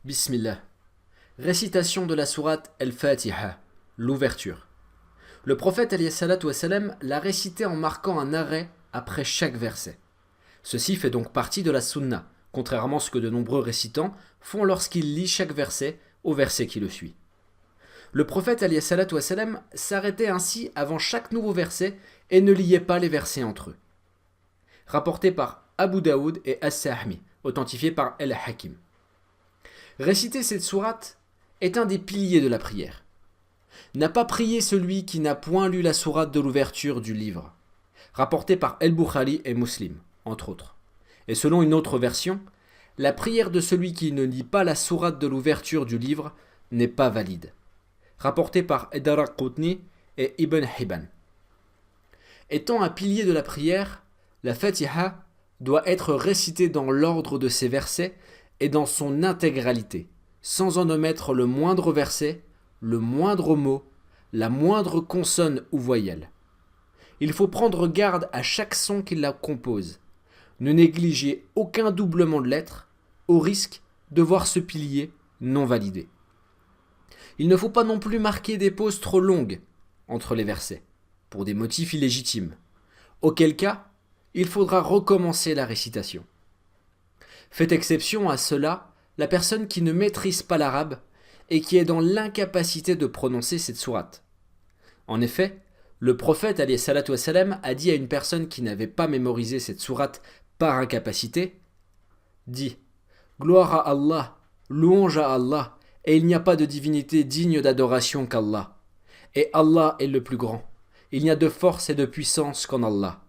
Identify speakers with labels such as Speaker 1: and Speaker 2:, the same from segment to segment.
Speaker 1: Bismillah. Récitation de la sourate Al-Fatiha, l'ouverture. Le prophète alayhi salatu wassalam l'a récité en marquant un arrêt après chaque verset. Ceci fait donc partie de la sunna, contrairement à ce que de nombreux récitants font lorsqu'ils lisent chaque verset au verset qui le suit. Le prophète alayhi salatu wassalam s'arrêtait ainsi avant chaque nouveau verset et ne liait pas les versets entre eux. Rapporté par Abu Daoud et As-Sahmi, authentifié par Al-Hakim. Réciter cette sourate est un des piliers de la prière. N'a pas prié celui qui n'a point lu la sourate de l'ouverture du livre, rapporté par Al-Bukhari et Muslim, entre autres. Et selon une autre version, la prière de celui qui ne lit pas la sourate de l'ouverture du livre n'est pas valide, rapporté par Ad-Daraqutni et Ibn Hibban. Étant un pilier de la prière, la Fatiha doit être récitée dans l'ordre de ses versets et dans son intégralité, sans en omettre le moindre verset, le moindre mot, la moindre consonne ou voyelle. Il faut prendre garde à chaque son qui la compose. Ne négligez aucun doublement de lettres, au risque de voir ce pilier non validé. Il ne faut pas non plus marquer des pauses trop longues entre les versets, pour des motifs illégitimes, auquel cas il faudra recommencer la récitation. Fait exception à cela la personne qui ne maîtrise pas l'arabe et qui est dans l'incapacité de prononcer cette sourate. En effet, le prophète alayhi salatu wassalam a dit à une personne qui n'avait pas mémorisé cette sourate par incapacité, dit « Gloire à Allah, louange à Allah, et il n'y a pas de divinité digne d'adoration qu'Allah. Et Allah est le plus grand. Il n'y a de force et de puissance qu'en Allah. »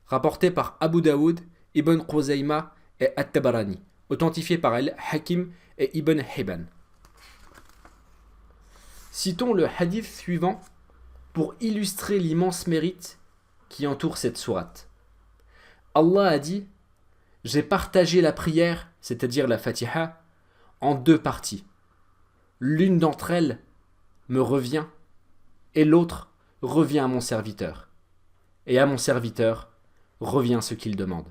Speaker 1: Rapporté par Abu Daoud, Ibn Khuzayma et At-Tabarani, authentifié par Al-Hakim et Ibn Hibban. Citons le hadith suivant pour illustrer l'immense mérite qui entoure cette sourate. Allah a dit « J'ai partagé la prière, c'est-à-dire la Fatiha, en deux parties. L'une d'entre elles me revient et l'autre revient à mon serviteur. Et à mon serviteur revient ce qu'il demande. »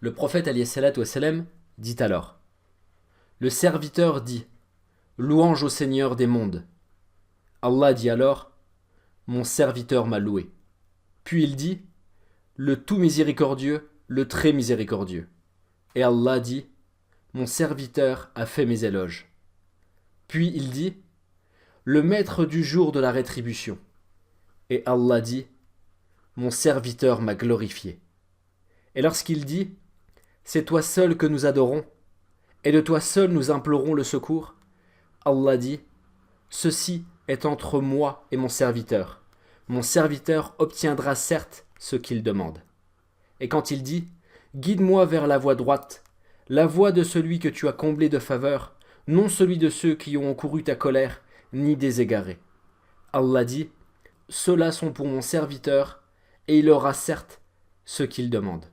Speaker 1: Le prophète alayhi salatu wassalam dit alors « Le serviteur dit « Louange au Seigneur des mondes. » Allah dit alors « Mon serviteur m'a loué. » Puis il dit « Le tout miséricordieux, le très miséricordieux. » Et Allah dit « Mon serviteur a fait mes éloges. » Puis il dit « Le maître du jour de la rétribution. » Et Allah dit « Mon serviteur m'a glorifié. » Et lorsqu'il dit « C'est toi seul que nous adorons, et de toi seul nous implorons le secours, » Allah dit « Ceci est entre moi et mon serviteur. Mon serviteur obtiendra certes ce qu'il demande. » Et quand il dit « Guide-moi vers la voie droite, la voie de celui que tu as comblé de faveur, non celui de ceux qui ont encouru ta colère, ni des égarés. » Allah dit « Ceux-là sont pour mon serviteur, et il aura certes ce qu'il demande. »